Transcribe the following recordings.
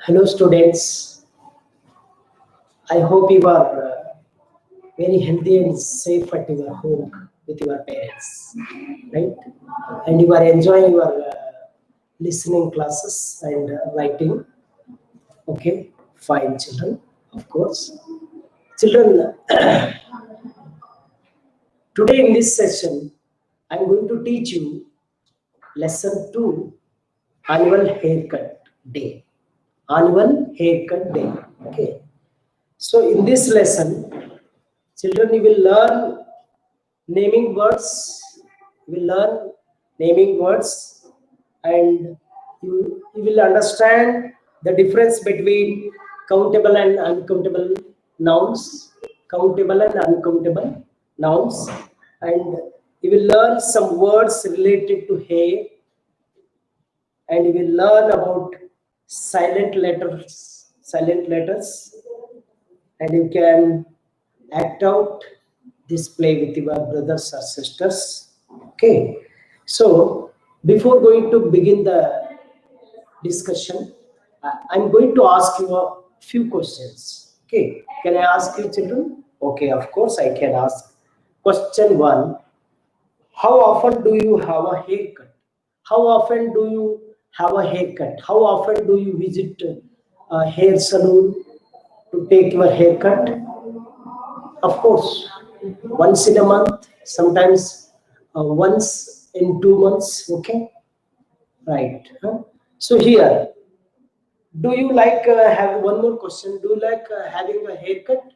Hello students, I hope you are very healthy and safe at your home with your parents, right? And you are enjoying your listening classes and writing. Okay, fine children, of course. Children, today in this session, I am going to teach you lesson 2, annual haircut day. Annual haircut day, okay. So in this lesson, children, you will learn naming words. You will learn naming words, and you will understand the difference between countable and uncountable nouns. Countable and uncountable nouns, and you will learn some words related to hair, and you will learn about silent letters. Silent letters, and you can act out this play with your brothers or sisters. Okay, so before going to begin the discussion, I'm going to ask you a few questions. Okay, can I ask you, children? Okay, of course I can ask. Question 1: how often do you have a haircut? How often do you have a haircut? How often do you visit a hair salon to take your haircut? Of course, once in a month, sometimes once in 2 months. Okay, right. Huh? So here, do you like have one more question? Do you like having a haircut?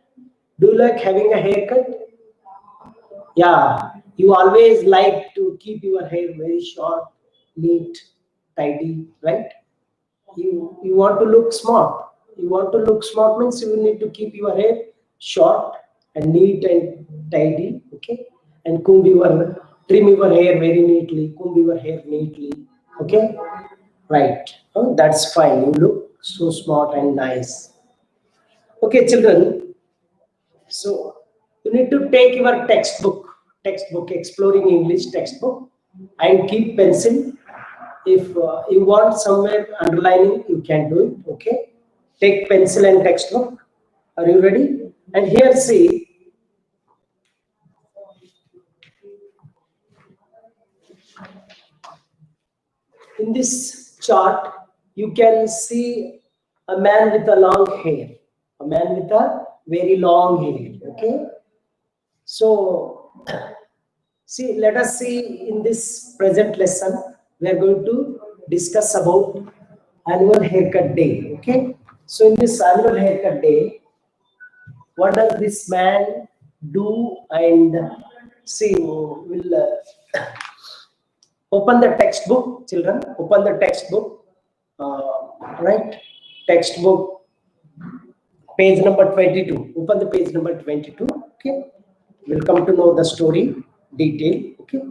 Do you like having a haircut? Yeah, you always like to keep your hair very short, neat, tidy, right? You want to look smart. You want to look smart means you need to keep your hair short and neat and tidy. Okay, and trim your hair very neatly, comb your hair neatly. Okay, right. Oh, that's fine. You look so smart and nice. Okay, children. So you need to take your textbook, Exploring English textbook, and keep pencil. If you want somewhere underlining, you can do it. Okay, take pencil and textbook. Are you ready? And here, see, in this chart, you can see a man with a long hair. A man with a very long hair. Okay, so see, let us see in this present lesson, we are going to discuss about annual haircut day. Okay, so in this annual haircut day, what does this man do? And see, we'll open the textbook, children. Open the textbook, right? Textbook, page number 22. Open the page number 22. Okay, we'll come to know the story detail. Okay,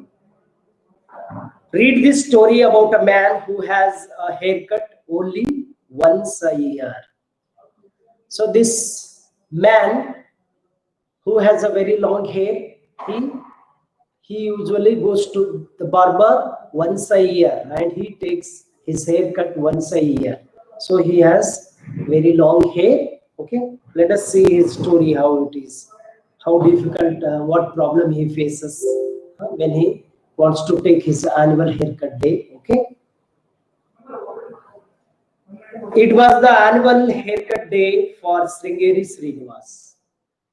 read this story about a man who has a haircut only once a year. So this man who has a very long hair, he usually goes to the barber once a year, and he takes his haircut once a year. So he has very long hair. Okay, let us see his story, how it is, how difficult, what problem he faces when he wants to take his annual haircut day. Okay, it was the annual haircut day for Sringeri Srinivas.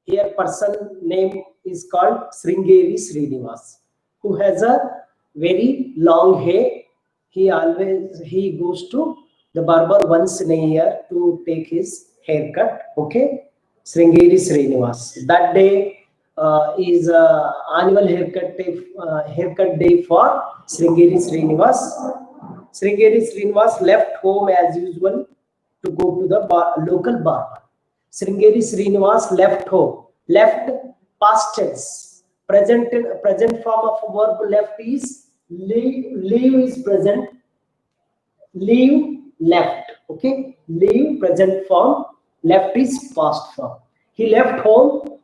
Here person name is called Sringeri Srinivas, who has a very long hair. He goes to the barber once in a year to take his haircut. Okay, Sringeri Srinivas. That day is annual haircut day for Sringeri Srinivas. Sringeri Srinivas left home as usual to go to the local barber. Sringeri Srinivas left home. Left, past tense. Present form of verb left is leave. Leave is present. Leave, left. Okay, leave, present form. Left is past form. He left home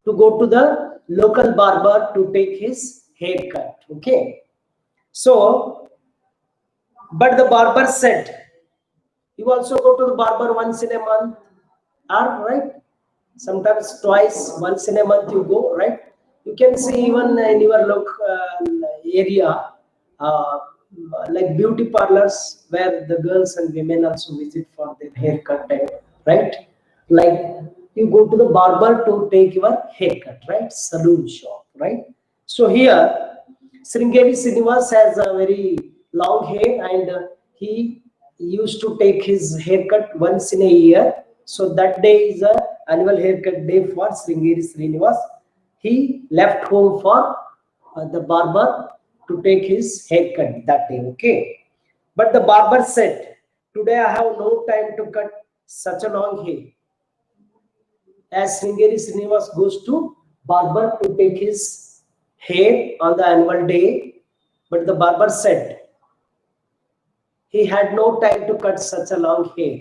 to go to the local barber to take his haircut. Okay, so but the barber said, You also go to the barber once in a month, or right? Sometimes twice, once in a month you go, right? You can see even in your local area, uh, like beauty parlors where the girls and women also visit for their haircut, right? Like you go to the barber to take your haircut, right? Saloon shop, right? So here, Sringeri Srinivas has a very long hair, and he used to take his haircut once in a year. So that day is a annual haircut day for Sringeri Srinivas. He left home for the barber to take his haircut that day. Okay, but the barber said, "Today I have no time to cut such a long hair." As Sringeri Srinivas goes to barber to take his hair on the annual day, but the barber said he had no time to cut such a long hair.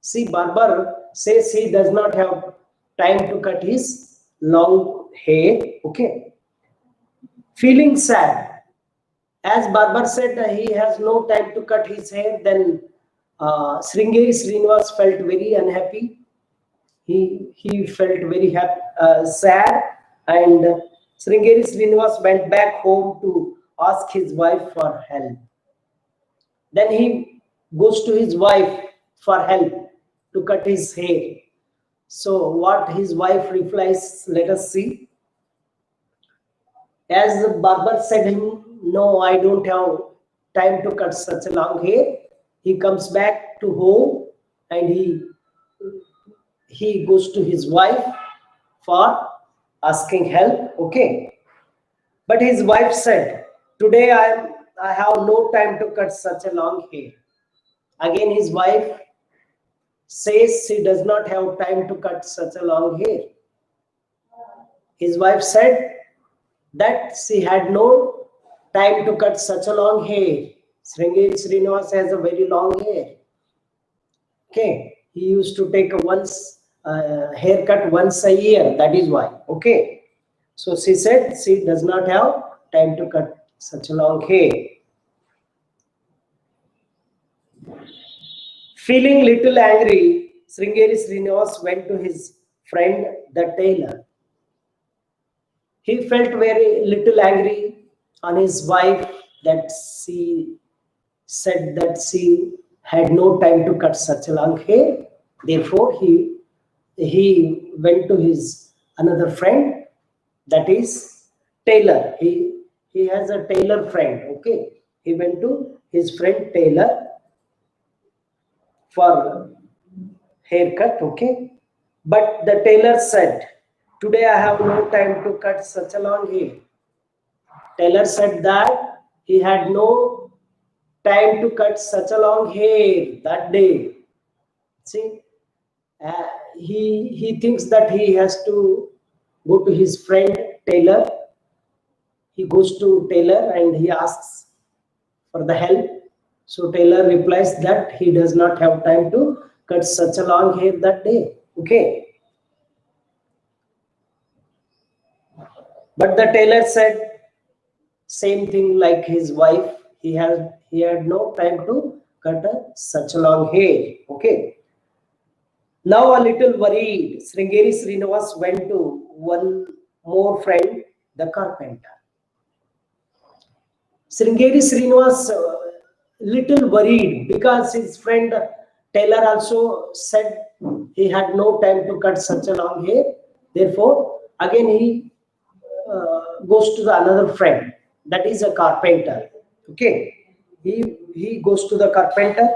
See, barber says he does not have time to cut his long hair. Okay, feeling sad, as barber said he has no time to cut his hair, then Sringeri Srinivas felt very unhappy. He felt very happy, sad, and Sringeri Srinivas went back home to ask his wife for help. Then he goes to his wife for help to cut his hair. So what his wife replies, let us see. As the barber said him, no, I don't have time to cut such a long hair. He comes back to home, and he goes to his wife for asking help. Okay, but his wife said, today I have no time to cut such a long hair. Again his wife says she does not have time to cut such a long hair. His wife said that she had no time to cut such a long hair. Sringeri Srinivas has a very long hair. Okay, he used to take a haircut once a year. That is why. Okay, so she said she does not have time to cut such a long hair. Feeling little angry, Sringeri Srinivas went to his friend the tailor. He felt very little angry on his wife that she said that she had no time to cut such a long hair. Therefore, he went to his another friend, that is tailor. He has a tailor friend. Okay, he went to his friend tailor for haircut. Okay, but the tailor said, today I have no time to cut such a long hair. Tailor said that he had no time to cut such a long hair that day. See, he thinks that he has to go to his friend tailor. He goes to tailor and he asks for the help. So tailor replies that he does not have time to cut such a long hair that day. Okay. But the tailor said same thing like his wife. He had no time to cut such a long hair. Okay. Now a little worried, Sringeri Srinivas went to one more friend, the carpenter. Sringeri Srinivas little worried because his friend tailor also said he had no time to cut such a long hair. Therefore, again he goes to the another friend, that is a carpenter. Okay, he goes to the carpenter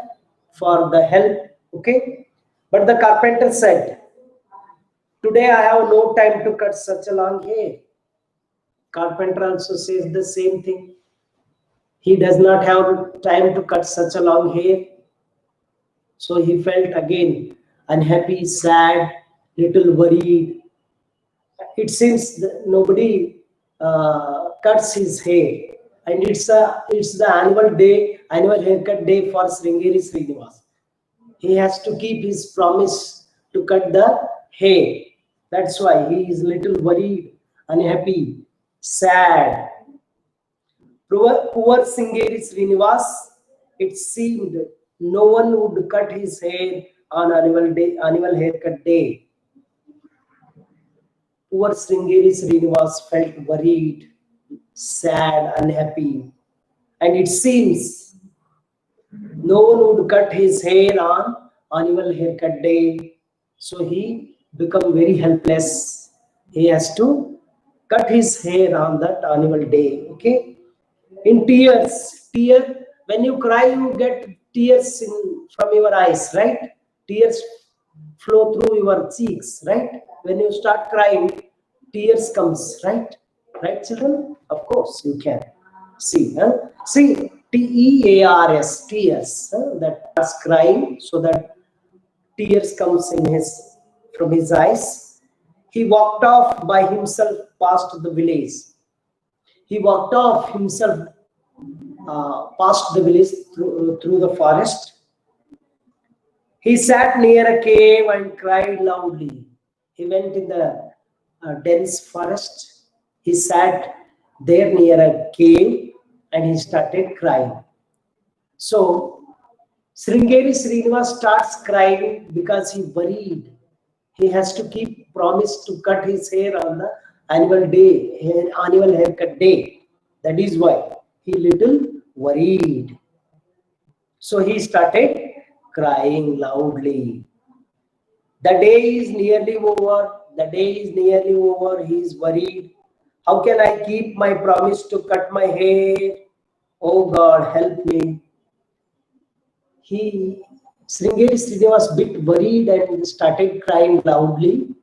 for the help. Okay, but the carpenter said, today I have no time to cut such a long hair. Carpenter also says the same thing. He does not have time to cut such a long hair. So he felt again unhappy, sad, little worried. It seems that nobody cuts his hair, and it's the annual haircut day for Sringeri Srinivas. He has to keep his promise to cut the hair. That's why he is little worried, unhappy, sad. Poor Sringeri Srinivas, it seemed no one would cut his hair on annual haircut day. Poor Sringeri Srinivas felt worried, sad, unhappy, and it seems no one would cut his hair on annual haircut day. So he become very helpless. He has to cut his hair on that annual day. Okay. In tear, when you cry, you get tears from your eyes, right? Tears flow through your cheeks, right? When you start crying, tears comes, right, children? Of course you can see, see, tears, tears, that starts crying, so that tears comes in his from his eyes. He walked off by himself past the village. He walked off himself past the village through the forest. He sat near a cave and cried loudly. He went in the dense forest. He sat there near a cave and he started crying. So Sringeri Srinivas starts crying because he worried. He has to keep promise to cut his hair on the annual haircut day. That is why he little worried. So he started crying loudly. The day is nearly over. The day is nearly over. He is worried. How can I keep my promise to cut my hair? Oh God, help me. Sringeri Srinivas bit worried and started crying loudly.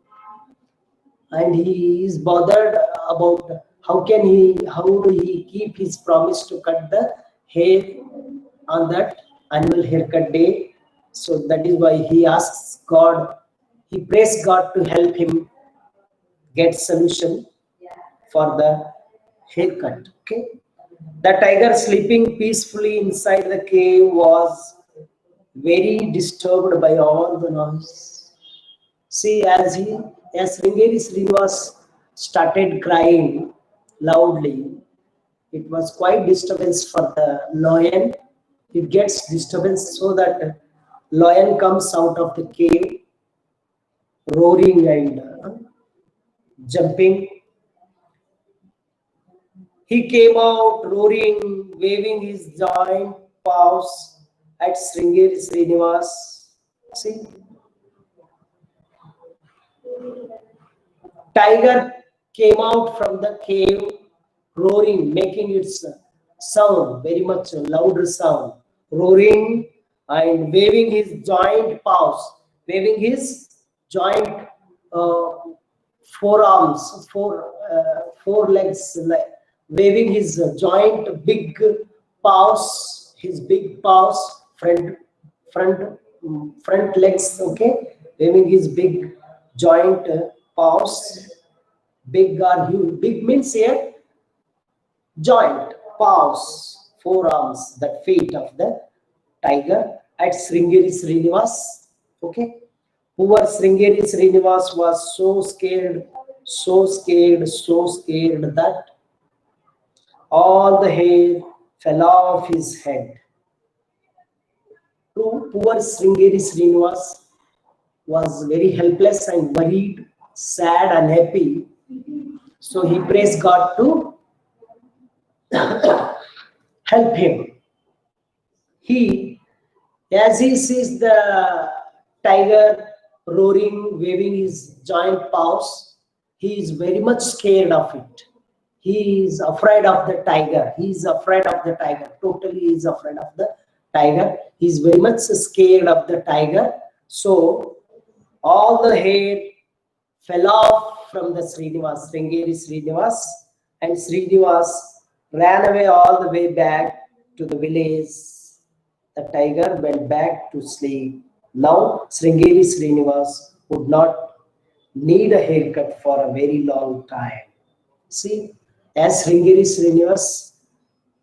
And he is bothered about how do he keep his promise to cut the hair on that annual haircut day. So that is why he asks God, he prays God to help him get solution for the haircut. Okay. The tiger sleeping peacefully inside the cave was very disturbed by all the noise. See, as Sringeri Srinivas started crying loudly, it was quite disturbance for the lion. It gets disturbance, so that lion comes out of the cave, roaring and jumping. He came out roaring, waving his giant paws at Sringeri Srinivas. See, tiger came out from the cave roaring, making its sound, very much louder sound, roaring and waving his joint paws, waving his joint uh, forearms, four legs, like waving his joint big paws, his big paws, front front legs, okay, waving his big joint paws. Big or huge. Big means here joint, paws, forearms, that feet of the tiger at Sringeri Srinivas. Okay. Poor Sringeri Srinivas was so scared, so scared that all the hair fell off his head. Poor Sringeri Srinivas was very helpless and worried, sad, unhappy. So he prays God to help him. As he sees the tiger roaring, waving his giant paws, he is very much scared of it. He is afraid of the tiger. He is afraid of the tiger. Totally, he is afraid of the tiger. He is very much scared of the tiger. So all the hair fell off from the Sringeri Srinivas, and Srinivas ran away all the way back to the village. The tiger went back to sleep. Now Sringeri Srinivas would not need a haircut for a very long time. See, as Sringeri Srinivas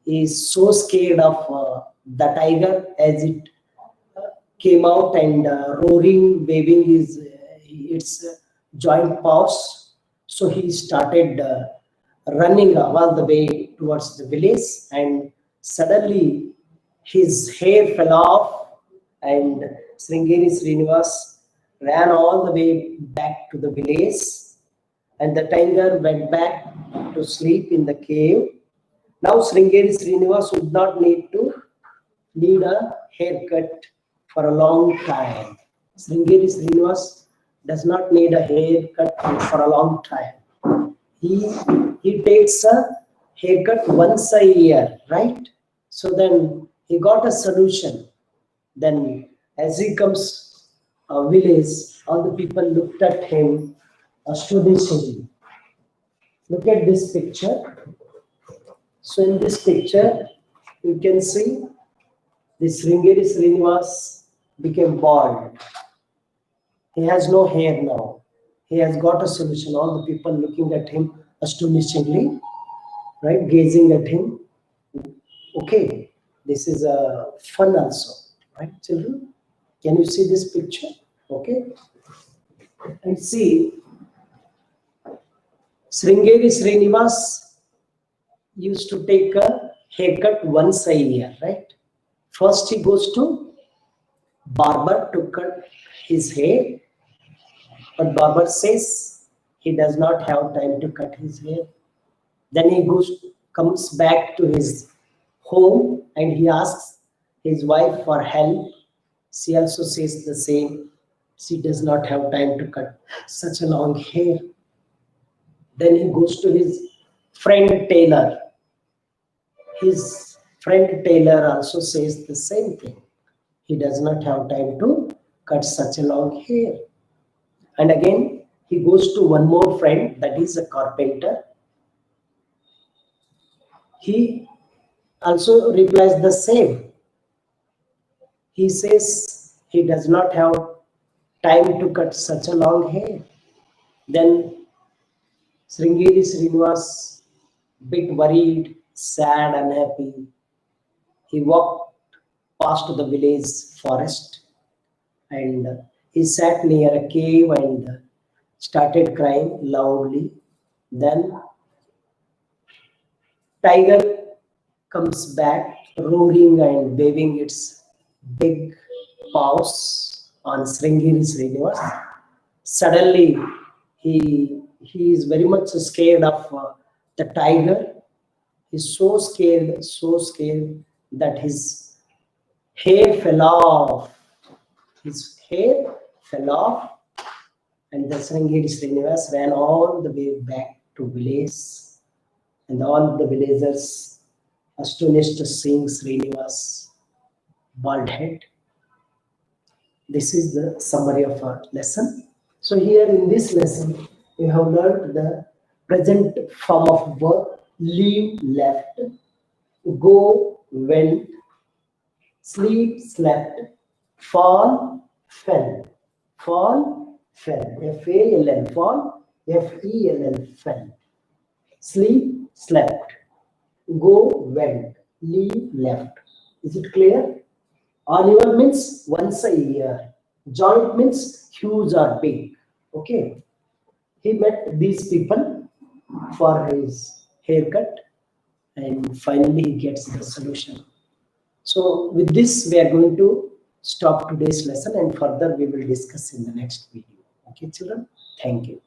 is so scared of the tiger, as it came out and roaring, waving its joint paws. So he started running all the way towards the village, and suddenly his hair fell off And Sringeri Srinivas ran all the way back to the village, and the tiger went back to sleep in the cave. Now Sringeri Srinivas would not need a haircut for a long time. Sringeri Srinivas does not need a haircut for a long time. He takes a haircut once a year, right? So then he got a solution. Then as he comes a village, all the people looked at him astonishingly. Look at this picture. So in this picture, you can see this Sringeri Srinivas became bald. He has no hair now. He has got a solution. All the people looking at him astonishingly, right? Gazing at him. Okay, this is a fun also, right, children? Can you see this picture? Okay. And see, Sringeri Srinivas used to take a haircut once a year, right? First he goes to barber to cut his hair, but barber says he does not have time to cut his hair. Then he comes back to his home and he asks his wife for help. She also says the same. She does not have time to cut such a long hair. Then he goes to his friend tailor. His friend tailor also says the same thing. He does not have time to cut such a long hair. And again, he goes to one more friend, that is a carpenter. He also replies the same. He says he does not have time to cut such a long hair. Then Sringeri Srinivas, bit worried, sad, unhappy. He walked past the village forest and he sat near a cave and started crying loudly. Then tiger comes back roaring and waving its big paws on Sringeri Srinivas. Suddenly, he is very much scared of the tiger. He's so scared that his hair fell off. His hair fell off, and the Sringeri Srinivas ran all the way back to village, and all the villagers astonished seeing Srinivas bald head. This is the summary of our lesson. So here in this lesson, we have learned the present form of verb: leave, left; go, went; sleep, slept; fall, fell; fall, fell; F-A-L-L, fall; F-E-L-L, fell; sleep, slept; go, went; leave, left. Is it clear? Annual means once a year. Joint means huge or big. Okay. He met these people for his haircut and finally he gets the solution. So with this, we are going to stop today's lesson and further we will discuss in the next video. Okay, children? Thank you.